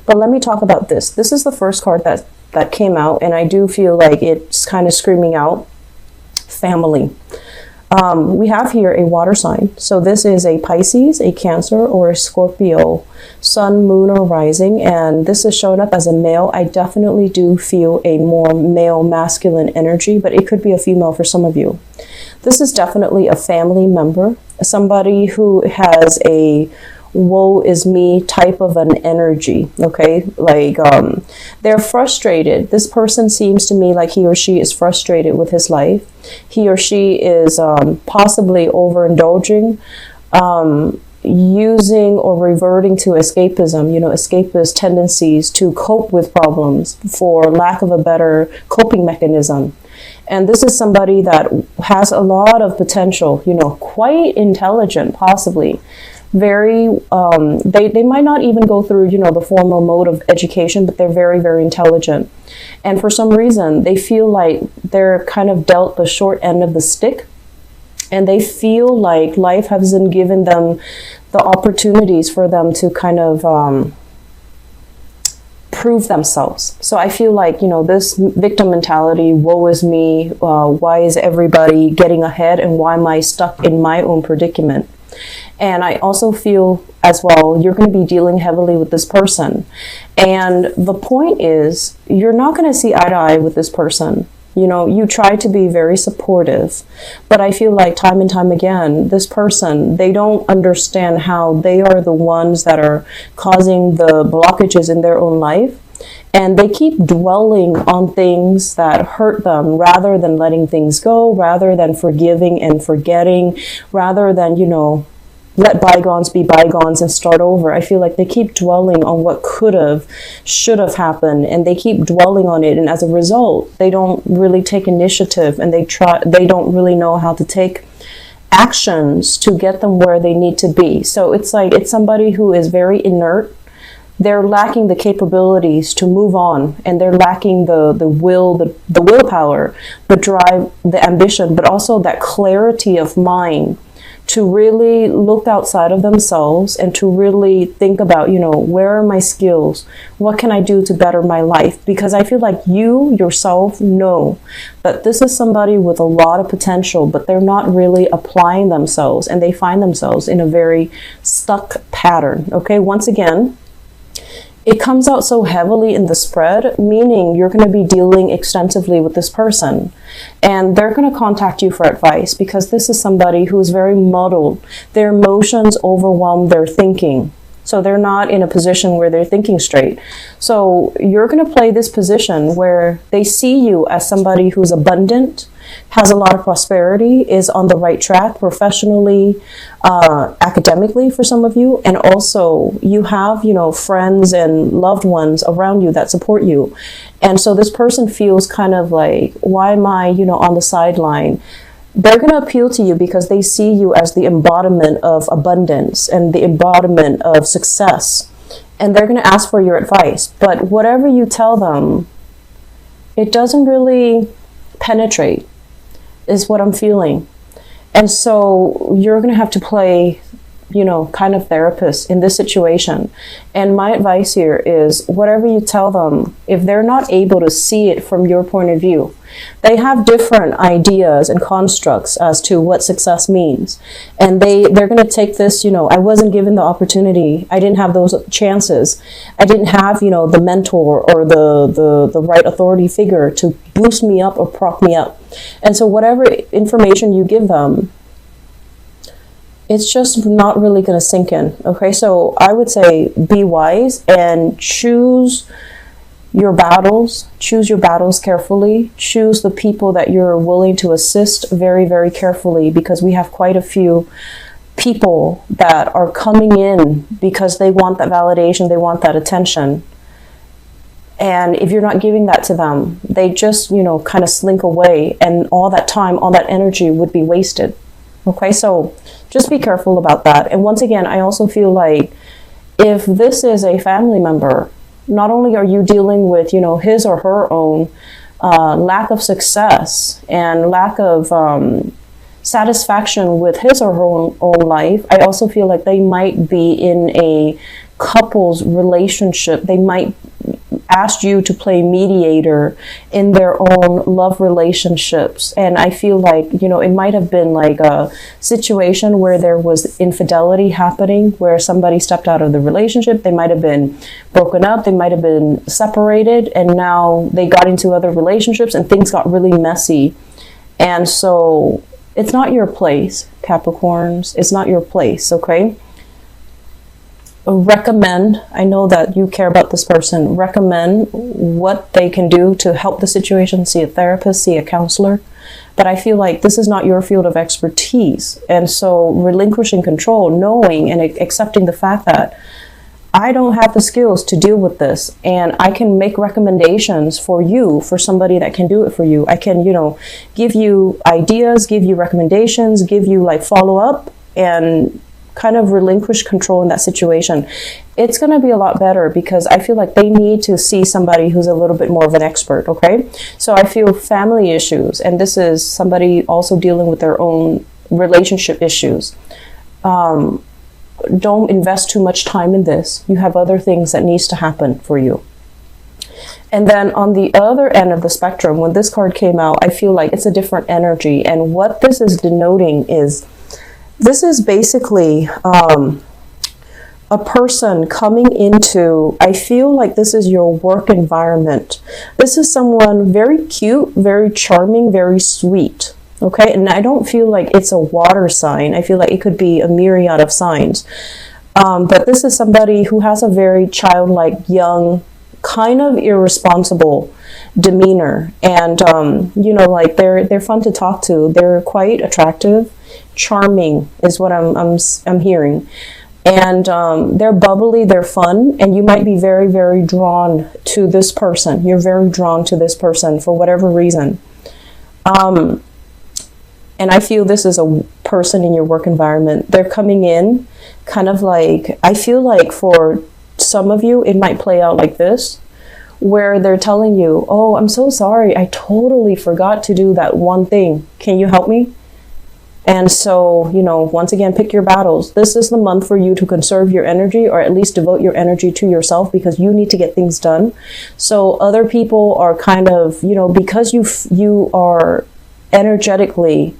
But let me talk about this. This is the first card that came out, and I do feel like it's kind of screaming out family. We have here a water sign. So this is a Pisces, a Cancer, or a Scorpio, sun, moon, or rising. And this is showing up as a male. I definitely do feel a more male masculine energy, but it could be a female for some of you. This is definitely a family member, somebody who has a woe is me type of an energy. Okay, like they're frustrated. This person seems to me like he or she is frustrated with his life. He or she is possibly overindulging, using or reverting to escapism, escapist tendencies to cope with problems for lack of a better coping mechanism. And this is somebody that has a lot of potential, quite intelligent, possibly. Very, they might not even go through, the formal mode of education, but they're very, very intelligent. And for some reason, they feel like they're kind of dealt the short end of the stick. And they feel like life hasn't given them the opportunities for them to kind of prove themselves. So I feel like, this victim mentality, woe is me, why is everybody getting ahead and why am I stuck in my own predicament? And I also feel as well, you're going to be dealing heavily with this person. And the point is, you're not going to see eye to eye with this person. You try to be very supportive, but I feel like time and time again, this person, they don't understand how they are the ones that are causing the blockages in their own life. And they keep dwelling on things that hurt them rather than letting things go, rather than forgiving and forgetting, rather than, let bygones be bygones and start over. I feel like they keep dwelling on what could have, should have happened, and they keep dwelling on it. And as a result, they don't really take initiative, and they don't really know how to take actions to get them where they need to be. So it's like, it's somebody who is very inert. They're lacking the capabilities to move on, and they're lacking the will, the willpower, the drive, the ambition, but also that clarity of mind to really look outside of themselves and to really think about, where are my skills? What can I do to better my life? Because I feel like you yourself know that this is somebody with a lot of potential, but they're not really applying themselves, and they find themselves in a very stuck pattern. Okay, once again, it comes out so heavily in the spread, meaning you're going to be dealing extensively with this person. And they're going to contact you for advice because this is somebody who is very muddled. Their emotions overwhelm their thinking. So they're not in a position where they're thinking straight. So you're going to play this position where they see you as somebody who's abundant, has a lot of prosperity, is on the right track professionally, academically for some of you. And also you have, friends and loved ones around you that support you. And so this person feels kind of like, why am I, on the sideline? They're going to appeal to you because they see you as the embodiment of abundance and the embodiment of success. And they're going to ask for your advice. But whatever you tell them, it doesn't really penetrate, is what I'm feeling. And so you're going to have to play, kind of therapist in this situation. And my advice here is whatever you tell them, if they're not able to see it from your point of view, they have different ideas and constructs as to what success means. And they're going to take this, I wasn't given the opportunity. I didn't have those chances. I didn't have, the mentor or the right authority figure to boost me up or prop me up. And so whatever information you give them, it's just not really going to sink in. Okay, so I would say be wise and choose your battles carefully. Choose the people that you're willing to assist very, very carefully, because we have quite a few people that are coming in because they want that validation, they want that attention. And if you're not giving that to them, they just, kind of slink away, and all that time, all that energy would be wasted. Okay, so just be careful about that. And once again, I also feel like if this is a family member, not only are you dealing with, his or her own lack of success and lack of satisfaction with his or her own life, I also feel like they might be in a couple's relationship, they might ask you to play mediator in their own love relationships. And I feel like, you know, it might have been like a situation where there was infidelity happening, where somebody stepped out of the relationship. They might have been broken up, they might have been separated, and now they got into other relationships and things got really messy. And so it's not your place, Capricorns. It's not your place, okay? Recommend, I know that you care about this person, recommend what they can do to help the situation. See a therapist, see a counselor. But I feel like this is not your field of expertise. And so relinquishing control, knowing and accepting the fact that I don't have the skills to deal with this, and I can make recommendations for you, for somebody that can do it for you. I can, you know, give you ideas, give you recommendations, give you like follow up, and kind of relinquish control in that situation. It's going to be a lot better, because I feel like they need to see somebody who's a little bit more of an expert, okay? So I feel family issues, and this is somebody also dealing with their own relationship issues. Don't invest too much time in this. You have other things that needs to happen for you. And then on the other end of the spectrum, when this card came out, I feel like it's a different energy. And what this is denoting is, this is basically a person coming into, I feel like this is your work environment. This is someone very cute, very charming, very sweet. Okay, and I don't feel like it's a water sign. I feel like it could be a myriad of signs. But this is somebody who has a very childlike, young, kind of irresponsible demeanor. And, you know, like they're fun to talk to. They're quite attractive. Charming is what I'm hearing. And they're bubbly, they're fun, and you might be very, very drawn to this person. You're very drawn to this person for whatever reason. And I feel this is a person in your work environment. They're coming in kind of like, I feel like for some of you, it might play out like this, where they're telling you, oh, I'm so sorry, I totally forgot to do that one thing. Can you help me? And so, you know, once again, pick your battles. This is the month for you to conserve your energy, or at least devote your energy to yourself, because you need to get things done. So other people are kind of, you know, because you are energetically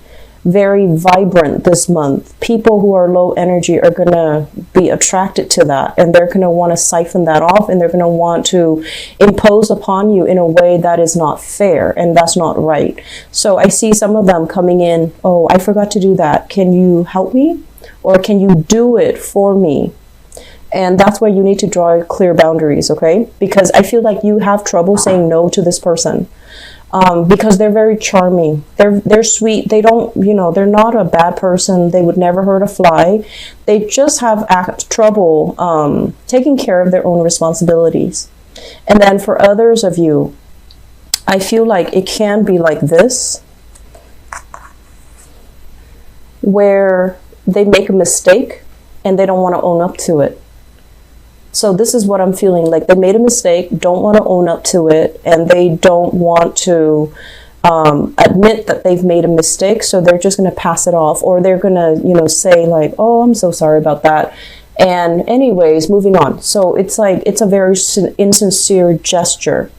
very vibrant this month, people who are low energy are going to be attracted to that, and they're going to want to siphon that off, and they're going to want to impose upon you in a way that is not fair, and that's not right. So I see some of them coming in, oh, I forgot to do that. Can you help me? Or can you do it for me? And that's where you need to draw clear boundaries, okay? Because I feel like you have trouble saying no to this person. Because they're very charming. They're sweet. They don't, you know, they're not a bad person. They would never hurt a fly. They just have trouble taking care of their own responsibilities. And then for others of you, I feel like it can be like this, where they make a mistake and they don't want to own up to it. So this is what I'm feeling like. They made a mistake, don't want to own up to it, and they don't want to admit that they've made a mistake. So they're just going to pass it off, or they're going to, you know, say like, oh, I'm so sorry about that. And anyways, moving on. So it's like, it's a very insincere gesture.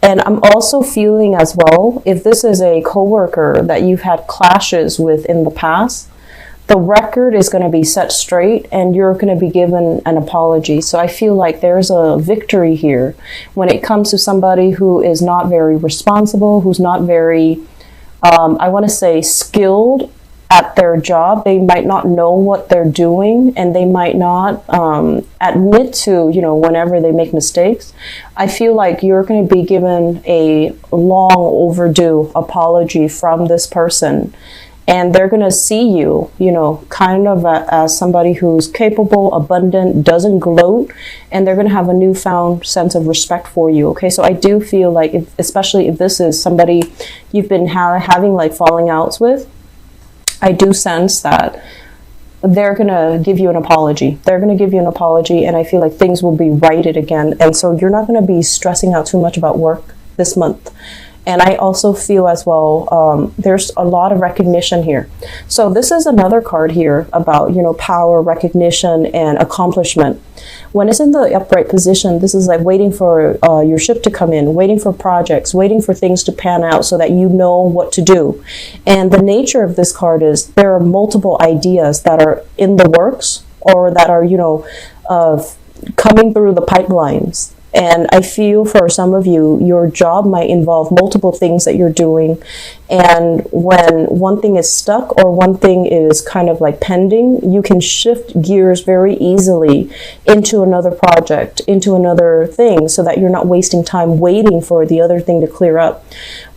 And I'm also feeling as well, if this is a coworker that you've had clashes with in the past, the record is going to be set straight, and you're going to be given an apology. So I feel like there's a victory here when it comes to somebody who is not very responsible, who's not very, I want to say, skilled at their job. They might not know what they're doing, and they might not admit to, you know, whenever they make mistakes. I feel like you're going to be given a long overdue apology from this person. And they're going to see you, you know, kind of as somebody who's capable, abundant, doesn't gloat, and they're going to have a newfound sense of respect for you, okay? So I do feel like, especially if this is somebody you've been having like falling outs with, I do sense that they're going to give you an apology. They're going to give you an apology, and I feel like things will be righted again. And so you're not going to be stressing out too much about work this month. And I also feel as well, there's a lot of recognition here. So this is another card here about, power, recognition, and accomplishment. When it's in the upright position, this is like waiting for your ship to come in, waiting for projects, waiting for things to pan out so that you know what to do. And the nature of this card is there are multiple ideas that are in the works, or that are, coming through the pipelines. And I feel for some of you, your job might involve multiple things that you're doing. And when one thing is stuck or one thing is kind of like pending, you can shift gears very easily into another project, into another thing, so that you're not wasting time waiting for the other thing to clear up.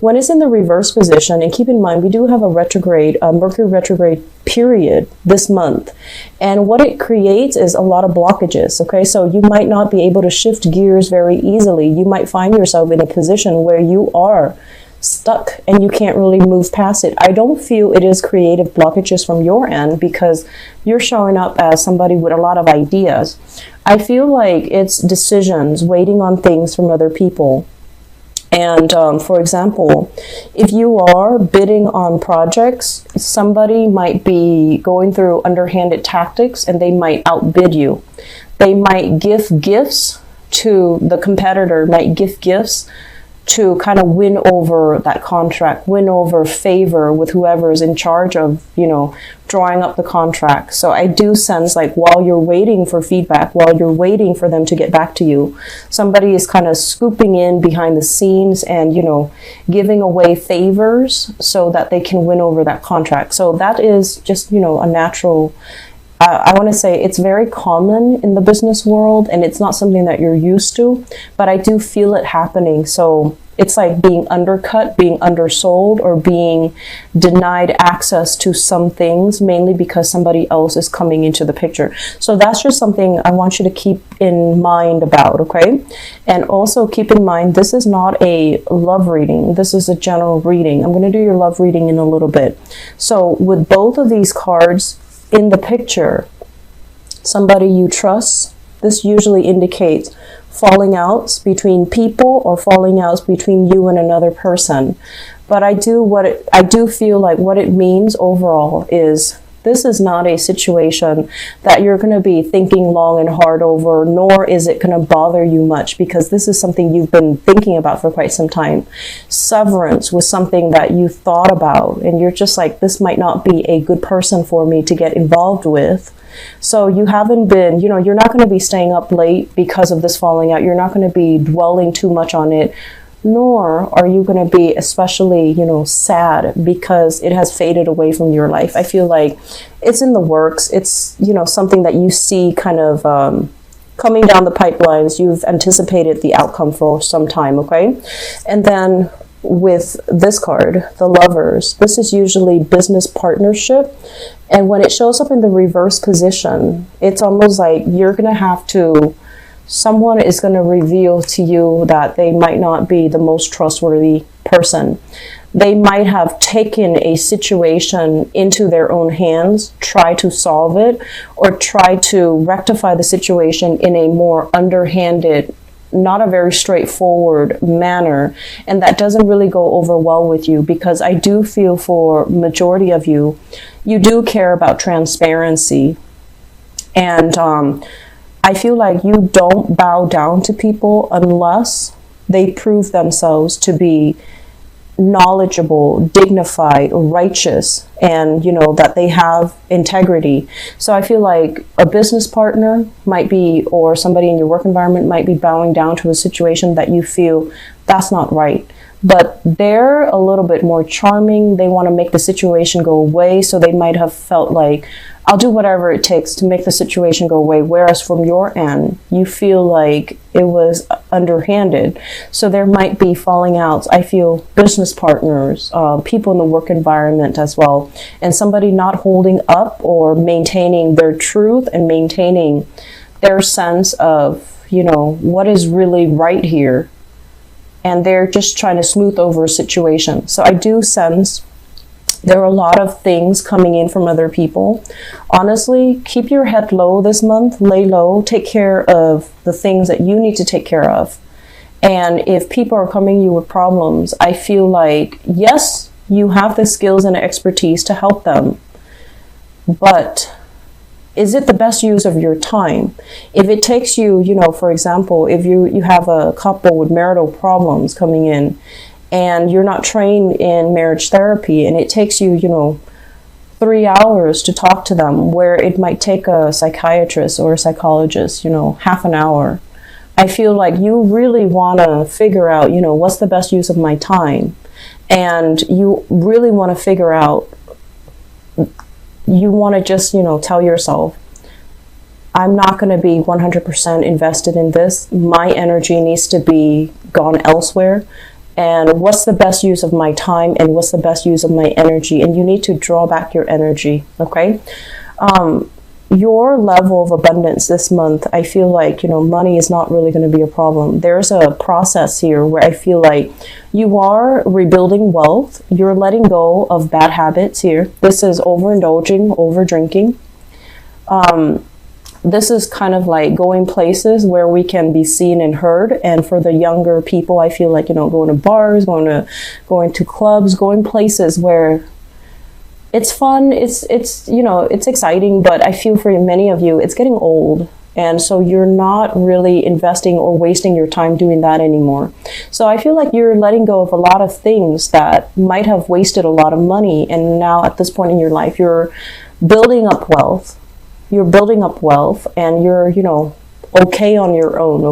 When it's in the reverse position, and keep in mind, we do have a retrograde, Mercury retrograde period this month. And what it creates is a lot of blockages, okay? So you might not be able to shift gears very easily. You might find yourself in a position where you are stuck and you can't really move past it. I don't feel it is creative blockages from your end, because you're showing up as somebody with a lot of ideas. I feel like it's decisions, waiting on things from other people. And for example, if you are bidding on projects, somebody might be going through underhanded tactics and they might outbid you. They might give gifts to the competitor, might give gifts to kind of win over that contract, win over favor with whoever is in charge of, drawing up the contract. So I do sense like while you're waiting for feedback, while you're waiting for them to get back to you, somebody is kind of scooping in behind the scenes and, giving away favors so that they can win over that contract. So that is just, a natural, I want to say it's very common in the business world, and it's not something that you're used to, but I do feel it happening. So it's like being undercut, being undersold, or being denied access to some things, mainly because somebody else is coming into the picture. So that's just something I want you to keep in mind about, okay? And also keep in mind, this is not a love reading. This is a general reading. I'm going to do your love reading in a little bit. So with both of these cards in the picture, somebody you trust, this usually indicates falling outs between people or falling outs between you and another person. But I do feel like what it means overall is this is not a situation that you're going to be thinking long and hard over, nor is it going to bother you much, because this is something you've been thinking about for quite some time. Severance was something that you thought about, and you're just like, this might not be a good person for me to get involved with. So you haven't been, you're not going to be staying up late because of this falling out. You're not going to be dwelling too much on it, nor are you going to be especially, sad because it has faded away from your life. I feel like it's in the works. It's, something that you see kind of coming down the pipelines. You've anticipated the outcome for some time, okay? And then with this card, the Lovers, this is usually business partnership. And when it shows up in the reverse position, it's almost like you're going to have to, someone is going to reveal to you that they might not be the most trustworthy person. They might have taken a situation into their own hands, try to solve it, or try to rectify the situation in a more underhanded, not a very straightforward manner, and that doesn't really go over well with you, because I do feel for majority of you, you do care about transparency, and I feel like you don't bow down to people unless they prove themselves to be knowledgeable, dignified, righteous, and that they have integrity. So I feel like a business partner might be, or somebody in your work environment might be bowing down to a situation that you feel that's not right. But they're a little bit more charming. They want to make the situation go away. So they might have felt like, I'll do whatever it takes to make the situation go away. Whereas from your end, you feel like it was underhanded. So there might be falling outs. I feel business partners, people in the work environment as well, and somebody not holding up or maintaining their truth and maintaining their sense of, what is really right here. And they're just trying to smooth over a situation. So I do sense there are a lot of things coming in from other people. Honestly, keep your head low this month, lay low, take care of the things that you need to take care of. And if people are coming to you with problems, I feel like, yes, you have the skills and expertise to help them, but is it the best use of your time? If it takes you, for example, if you have a couple with marital problems coming in and you're not trained in marriage therapy, and it takes you, 3 hours to talk to them, where it might take a psychiatrist or a psychologist, half an hour. I feel like you really want to figure out, what's the best use of my time? And you really want to figure out, you want to just, tell yourself, I'm not going to be 100% invested in this. My energy needs to be gone elsewhere. And what's the best use of my time, and what's the best use of my energy? And you need to draw back your energy, okay? Your level of abundance this month, I feel like, money is not really going to be a problem. There's a process here where I feel like you are rebuilding wealth. You're letting go of bad habits here. This is overindulging, over drinking. This is kind of like going places where we can be seen and heard. And for the younger people, I feel like, going to bars, going to clubs, going places where it's fun, it's exciting, but I feel for many of you, it's getting old. And so you're not really investing or wasting your time doing that anymore. So I feel like you're letting go of a lot of things that might have wasted a lot of money. And now at this point in your life, you're building up wealth. You're building up wealth, and you're, okay on your own.